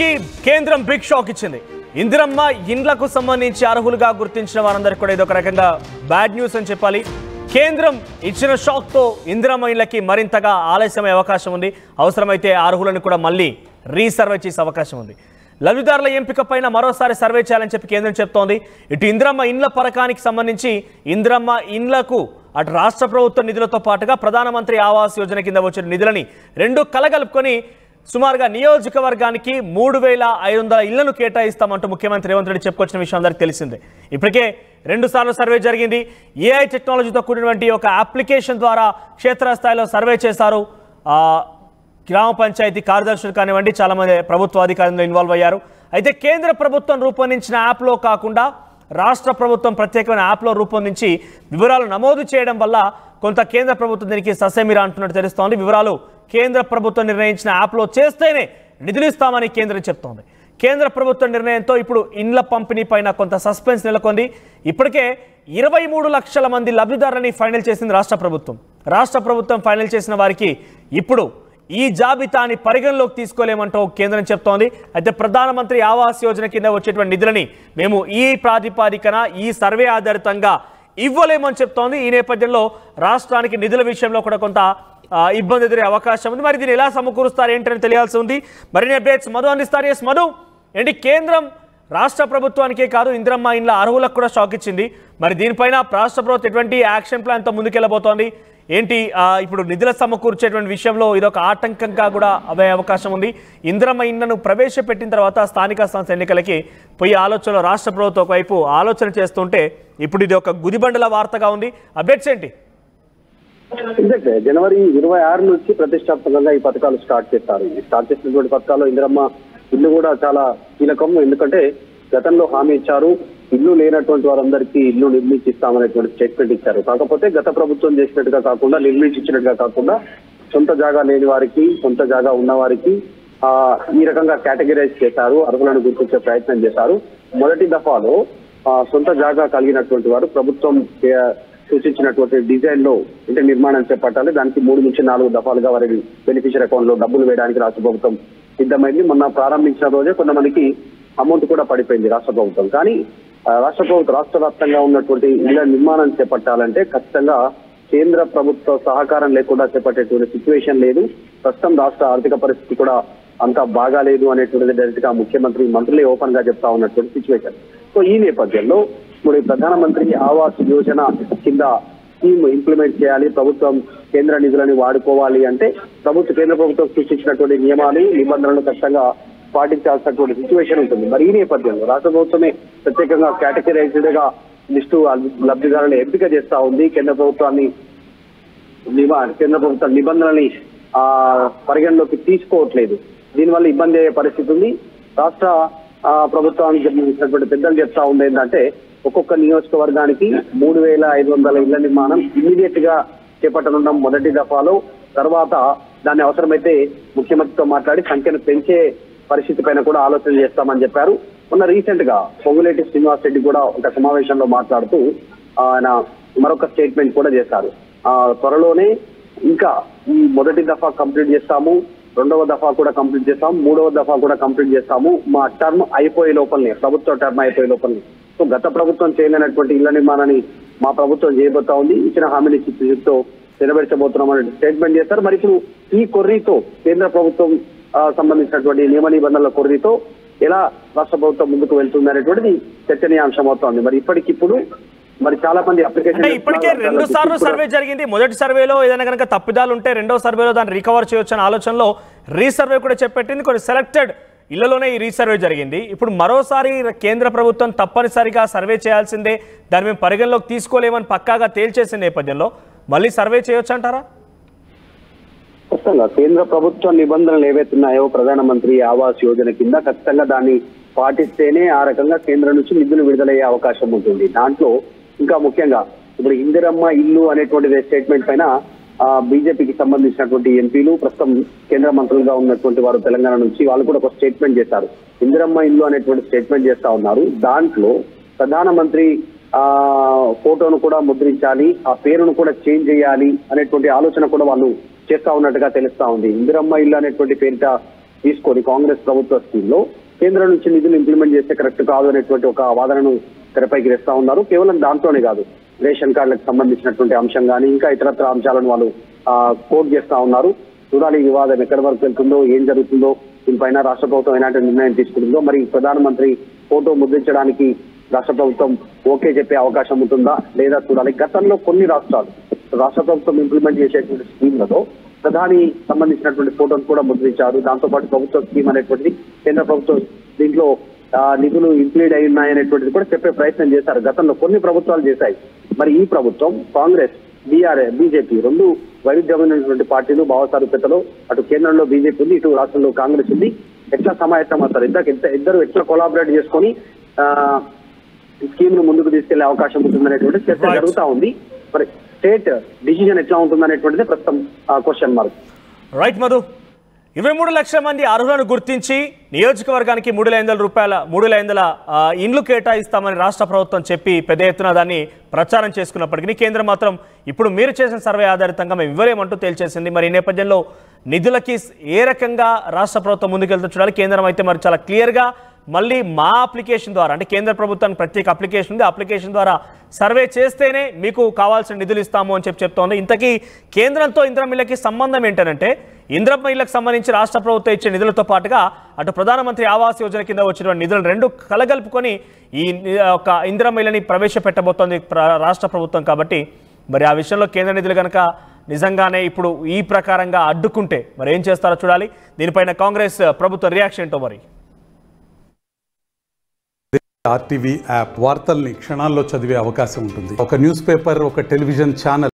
ఏపీకి కేంద్రం big shock ఇచ్చింది. ఇందిరమ్మ ఇండ్లకు సంబంధించి అర్హులుగా గుర్తించిన వారందరికీ కూడా ఇదొక రకంగా బ్యాడ్ న్యూస్ అని చెప్పాలి. కేంద్రం ఇచ్చిన షాక్తో ఇందిరమ్మ ఇండ్లకి మరింతగా ఆలస్యమయ్యే అవకాశం ఉంది. అవసరమైతే అర్హులను కూడా మళ్ళీ రీసర్వే చేసే అవకాశం ఉంది. లబ్ధిదారుల ఎంపిక పైన మరోసారి సర్వే చేయాలని చెప్పి కేంద్రం చెప్తోంది. ఇటు ఇందిరమ్మ ఇండ్ల పథకానికి సంబంధించి ఇందిరమ్మ ఇండ్లకు అటు రాష్ట్ర ప్రభుత్వ నిధులతో పాటుగా ప్రధానమంత్రి ఆవాస్ యోజన కింద వచ్చిన నిధులని రెండు కలగలుపుకొని సుమారుగా నియోజకవర్గానికి 3500 ఇళ్లను కేటాయిస్తామంటూ ముఖ్యమంత్రి రేవంత్ రెడ్డి చెప్పుకొచ్చిన విషయం అందరికీ తెలిసిందే. ఇప్పటికే 2 సార్లు సర్వే జరిగింది. ఏఐ టెక్నాలజీతో కూడినటువంటి ఒక అప్లికేషన్ ద్వారా క్షేత్రస్థాయిలో సర్వే చేశారు. గ్రామ పంచాయతీ కార్యదర్శులు కానివ్వండి, చాలామంది ప్రభుత్వ అధికారులు ఇన్వాల్వ్ అయ్యారు. అయితే కేంద్ర ప్రభుత్వం రూపొందించిన యాప్లో కాకుండా రాష్ట్ర ప్రభుత్వం ప్రత్యేకమైన యాప్లో రూపొందించి వివరాలు నమోదు చేయడం వల్ల కొంత కేంద్ర ప్రభుత్వం దీనికి ససేమిరా అంటున్నట్టు తెలుస్తోంది. వివరాలు కేంద్ర ప్రభుత్వం నిర్ణయించిన యాప్లో చేస్తేనే నిధులు ఇస్తామని కేంద్రం చెప్తోంది. కేంద్ర ప్రభుత్వ నిర్ణయంతో ఇప్పుడు ఇండ్ల పంపిణీ పైన కొంత సస్పెన్స్ నెలకొంది. ఇప్పటికే 23 లక్షల మంది లబ్ధిదారులని ఫైనల్ చేసింది రాష్ట్ర ప్రభుత్వం. రాష్ట్ర ప్రభుత్వం ఫైనల్ చేసిన వారికి ఇప్పుడు ఈ జాబితాని పరిగణలోకి తీసుకోలేమంటూ కేంద్రం చెప్తోంది. అయితే ప్రధానమంత్రి ఆవాస్ యోజన కింద వచ్చేటువంటి నిధులని మేము ఈ ప్రాతిపాదికన ఈ సర్వే ఆధారితంగా ఇవ్వలేమని చెప్తోంది. ఈ నేపథ్యంలో రాష్ట్రానికి నిధుల విషయంలో కూడా కొంత ఇబ్బంది ఎదురే అవకాశం ఉంది. మరి దీన్ని ఎలా సమకూరుస్తారు ఏంటని తెలియాల్సి ఉంది. మరిన్ని అప్డేట్స్ మధు అందిస్తారు. ఎస్ మధు, ఏంటి కేంద్రం రాష్ట్ర ప్రభుత్వానికే కాదు ఇందిరమ్మ ఇండ్ల అర్హులకు కూడా షాక్ ఇచ్చింది. మరి దీనిపైన రాష్ట్ర ప్రభుత్వం ఎటువంటి యాక్షన్ ప్లాన్తో ముందుకెళ్ళబోతోంది ఏంటి? ఇప్పుడు నిధుల సమకూర్చేటువంటి విషయంలో ఇదొక ఆటంకంగా కూడా అవే అవకాశం ఉంది. ఇందిరమ్మ ఇండ్లను ప్రవేశపెట్టిన తర్వాత స్థానిక సంస్థ ఎన్నికలకి పోయి ఆలోచనలో రాష్ట్ర ప్రభుత్వం ఒకవైపు ఆలోచన చేస్తుంటే ఇప్పుడు ఇది ఒక గుదిబండల వార్తగా ఉంది. అప్డేట్స్ ఏంటి? జనవరి 26 నుంచి ప్రతిష్టాత్మకంగా ఈ పథకాలు స్టార్ట్ చేస్తారు. స్టార్ట్ చేసినటువంటి పథకాల్లో ఇందిరమ్మ ఇల్లు కూడా చాలా కీలకం. ఎందుకంటే గతంలో హామీ ఇచ్చారు, ఇల్లు లేనటువంటి వారందరికీ ఇల్లు నిర్మించిస్తామనేటువంటి స్టేట్మెంట్ ఇచ్చారు. కాకపోతే గత ప్రభుత్వం చేసినట్టుగా కాకుండా, నిర్మించినట్టుగా కాకుండా సొంత జాగా లేని వారికి, సొంత జాగా ఉన్న వారికి ఈ రకంగా కేటగిరైజ్ చేశారు. అర్హులను గుర్తించే ప్రయత్నం చేశారు. మొదటి దఫాలో సొంత జాగా కలిగినటువంటి వారు ప్రభుత్వం సూచించినటువంటి డిజైన్ లో అంటే నిర్మాణం చేపట్టాలి. దానికి 3 నుంచి 4 దఫాలుగా వారి బెనిఫిషియర్ అకౌంట్ లో డబ్బులు వేయడానికి రాష్ట్ర ప్రభుత్వం సిద్ధమైంది. మొన్న ప్రారంభించిన రోజే కొంతమందికి అమౌంట్ కూడా పడిపోయింది రాష్ట్ర ప్రభుత్వం. కానీ రాష్ట్ర ప్రభుత్వం రాష్ట్ర వ్యాప్తంగా ఉన్నటువంటి ఇళ్ల నిర్మాణం చేపట్టాలంటే ఖచ్చితంగా కేంద్ర ప్రభుత్వ సహకారం లేకుండా చేపట్టేటువంటి సిచ్యువేషన్ లేదు. ప్రస్తుతం రాష్ట్ర ఆర్థిక పరిస్థితి కూడా అంతా బాగాలేదు అనేటువంటిది డైరెక్ట్ గా ముఖ్యమంత్రి, మంత్రులే ఓపెన్ గా చెప్తా ఉన్నటువంటి సిచ్యువేషన్. సో ఈ నేపథ్యంలో ఇప్పుడు ప్రధానమంత్రి ఆవాస్ యోజన కింద స్కీమ్ ఇంప్లిమెంట్ చేయాలి, ప్రభుత్వం కేంద్ర నిధులని వాడుకోవాలి అంటే కేంద్ర ప్రభుత్వం సృష్టించినటువంటి నియమాలు, నిబంధనలు ఖచ్చితంగా పాటించాల్సినటువంటి సిచ్యువేషన్ ఉంటుంది. మరి ఈ నేపథ్యంలో రాష్ట్ర ప్రభుత్వమే ప్రత్యేకంగా కేటగిరైజ్డ్ గా లిస్టు లబ్ధిదారులను ఎంపిక చేస్తా ఉంది. కేంద్ర ప్రభుత్వ నిబంధనల్ని పరిగణలోకి తీసుకోవట్లేదు. దీనివల్ల ఇబ్బంది అయ్యే పరిస్థితి ఉంది. రాష్ట్ర ప్రభుత్వానికి సంబంధించినటువంటి పెద్దలు చెప్తా ఉంది ఏంటంటే ఒక్కొక్క నియోజకవర్గానికి 3500 ఇళ్ల నిర్మాణం ఇమీడియట్ గా చేపట్టనున్నాం మొదటి దఫాలో. తర్వాత దాన్ని అవసరమైతే ముఖ్యమంత్రితో మాట్లాడి సంఖ్యను పెంచే పరిస్థితి పైన కూడా ఆలోచన చేస్తామని చెప్పారు. మొన్న రీసెంట్ గా పొంగులేటి శ్రీనివాస్ రెడ్డి కూడా ఒక సమావేశంలో మాట్లాడుతూ ఆయన మరొక స్టేట్మెంట్ కూడా చేశారు. త్వరలోనే ఇంకా ఈ మొదటి దఫా కంప్లీట్ చేస్తాము, 2వ దఫా కూడా కంప్లీట్ చేస్తాము, 3వ దఫా కూడా కంప్లీట్ చేస్తాము, మా టర్మ్ అయిపోయే లోపలనే, ప్రభుత్వ టర్మ్ అయిపోయే లోపలనే. సో గత ప్రభుత్వం చేయలేనటువంటి ఇళ్ల నిర్మాణాన్ని మా ప్రభుత్వం చేయబోతా ఉంది, ఇచ్చిన హామీని చిత్తశుద్ధితో నెరవేర్చబోతున్నాం అనే స్టేట్మెంట్ చేస్తారు. మరి ఇప్పుడు ఈ కొర్రీతో కేంద్ర ప్రభుత్వం సంబంధించినటువంటి నియమ నిబంధనల కొర్రీతో ఎలా రాష్ట్ర ప్రభుత్వం ముందుకు వెళ్తుంది అనేటువంటిది చర్చనీయాంశం అవుతోంది. మరి ఇప్పటికిప్పుడు మరి చాలా మంది అప్లికేషన్ ఇప్పటికే 2 సార్లు సర్వే జరిగింది. మొదటి సర్వేలో ఏదైనా కనుక తప్పిదాలు ఉంటే 2వ సర్వేలో దాన్ని రికవర్ చేయొచ్చు అనే ఆలోచనలో రీసర్వే కూడా చేపట్టింది. కొన్ని సెలెక్టెడ్ ఇళ్లలోనే ఈ రీసర్వే జరిగింది. ఇప్పుడు మరోసారి కేంద్ర ప్రభుత్వం తప్పనిసరిగా సర్వే చేయాల్సిందే, దాన్ని మేము పరిగణలోకి తీసుకోలేమని పక్కాగా తేల్చేసిన నేపథ్యంలో మళ్ళీ సర్వే చేయొచ్చు అంటారా? ఖచ్చితంగా కేంద్ర ప్రభుత్వ నిబంధనలు ఏవైతున్నాయో ప్రధానమంత్రి ఆవాస్ యోజన కింద ఖచ్చితంగా దాన్ని పాటిస్తేనే ఆ రకంగా కేంద్రం నుంచి నిధులు విడుదలయ్యే అవకాశం ఉంటుంది. దాంట్లో ఇంకా ముఖ్యంగా ఇప్పుడు ఇందిరమ్మ ఇల్లు అనేటువంటి స్టేట్మెంట్ పైన బీజేపీకి సంబంధించినటువంటి ఎంపీలు, ప్రస్తుతం కేంద్ర మంత్రులుగా ఉన్నటువంటి వారు తెలంగాణ నుంచి, వాళ్ళు కూడా ఒక స్టేట్మెంట్ చేశారు. ఇందిరమ్మ ఇల్లు అనేటువంటి స్టేట్మెంట్ చేస్తా ఉన్నారు. దాంట్లో ప్రధానమంత్రి ఫోటోను కూడా ముద్రించాలి, ఆ పేరును కూడా చేంజ్ చేయాలి అనేటువంటి ఆలోచన కూడా వాళ్ళు చేస్తా ఉన్నట్టుగా తెలుస్తా ఉంది. ఇందిరమ్మ ఇల్లు అనేటువంటి పేరిట తీసుకొని కాంగ్రెస్ ప్రభుత్వ స్కీమ్ లో కేంద్రం నుంచి నిధులు ఇంప్లిమెంట్ చేస్తే కరెక్ట్ కాదు అనేటువంటి ఒక వాదనను తెరపైకి తెస్తా ఉన్నారు. కేవలం దాంతోనే కాదు, రేషన్ కార్డులకు సంబంధించినటువంటి అంశం కానీ ఇంకా ఇతరత్ర అంశాలను వాళ్ళు కోట్ చేస్తా ఉన్నారు. చూడాలి ఈ వివాదం ఎక్కడి వరకు వెళ్తుందో, ఏం జరుగుతుందో, దీనిపైన రాష్ట్ర ప్రభుత్వం ఎలాంటి నిర్ణయం తీసుకుంటుందో. మరి ప్రధానమంత్రి ఫోటో ముద్రించడానికి రాష్ట్ర ప్రభుత్వం ఓకే చెప్పే అవకాశం ఉంటుందా లేదా చూడాలి. గతంలో కొన్ని రాష్ట్రాలు రాష్ట్ర ప్రభుత్వం ఇంప్లిమెంట్ చేసేటువంటి స్కీమ్లలో ప్రధాని సంబంధించినటువంటి ఫోటోను కూడా ముద్రించారు. దాంతోపాటు ప్రభుత్వ స్కీమ్ అనేటువంటిది కేంద్ర ప్రభుత్వం దీంట్లో నిధులు ఇంక్లూడ్ అయి ఉన్నాయనేటువంటిది కూడా చెప్పే ప్రయత్నం చేశారు. గతంలో కొన్ని ప్రభుత్వాలు చేశాయి. మరి ఈ ప్రభుత్వం కాంగ్రెస్, బీజేపీ రెండు వైవిధ్యమైనటువంటి పార్టీలు, భావసారూప్యతలో అటు కేంద్రంలో బీజేపీ ఉంది, ఇటు రాష్ట్రంలో కాంగ్రెస్ ఉంది. ఎట్లా సమాయత్తం అవుతారు, ఇద్దరు ఎట్లా కొలాబరేట్ చేసుకొని స్కీమ్ ను ముందుకు తీసుకెళ్లే అవకాశం ఉంటుందనేటువంటి చర్చ జరుగుతా ఉంది. మరి స్టేట్ డిసిజన్ ఎట్లా ఉంటుందనేటువంటిది ప్రస్తుతం క్వశ్చన్ మార్క్. రైట్ మధు, 23 లక్షల మంది అర్హులను గుర్తించి నియోజకవర్గానికి 3,500 రూపాయల 3,500 ఇండ్లు కేటాయిస్తామని రాష్ట్ర ప్రభుత్వం చెప్పి పెద్ద ఎత్తున దాన్ని ప్రచారం చేసుకున్నప్పటికీ కేంద్రం మాత్రం ఇప్పుడు మీరు చేసిన సర్వే ఆధారితంగా మేము ఇవ్వలేమంటూ తేల్చేసింది. మరి ఈ నేపథ్యంలో నిధులకి ఏ రకంగా రాష్ట్ర ప్రభుత్వం ముందుకెళ్తూ చూడాలి. కేంద్రం అయితే మరి చాలా క్లియర్గా మళ్ళీ మా అప్లికేషన్ ద్వారా, అంటే కేంద్ర ప్రభుత్వానికి ప్రత్యేక అప్లికేషన్ ఉంది, అప్లికేషన్ ద్వారా సర్వే చేస్తేనే మీకు కావాల్సిన నిధులు ఇస్తాము అని చెప్తోంది. ఇంతకీ కేంద్రంతో ఇందిరమ్మ ఇళ్ళకి సంబంధం ఏంటంటే, ఇందిరమ్మ ఇళ్ళకి సంబంధించి రాష్ట్ర ప్రభుత్వం ఇచ్చే నిధులతో పాటుగా అటు ప్రధానమంత్రి ఆవాస్ యోజన కింద వచ్చినటువంటి నిధులను రెండు కలగలుపుకొని ఈ ఒక ఇందిరమ్మ ఇళ్ళని ప్రవేశపెట్టబోతోంది రాష్ట్ర ప్రభుత్వం. కాబట్టి మరి ఆ విషయంలో కేంద్ర నిధులు కనుక నిజంగానే ఇప్పుడు ఈ ప్రకారంగా అడ్డుకుంటే మరి ఏం చేస్తారో చూడాలి. దీనిపైన కాంగ్రెస్ ప్రభుత్వ రియాక్షన్ ఏంటో మరి. ఆర్టీవీ యాప్ వార్తల్ని క్షణాల్లో చదివే అవకాశం ఉంటుంది. ఒక న్యూస్ పేపర్, ఒక టెలివిజన్ ఛానల్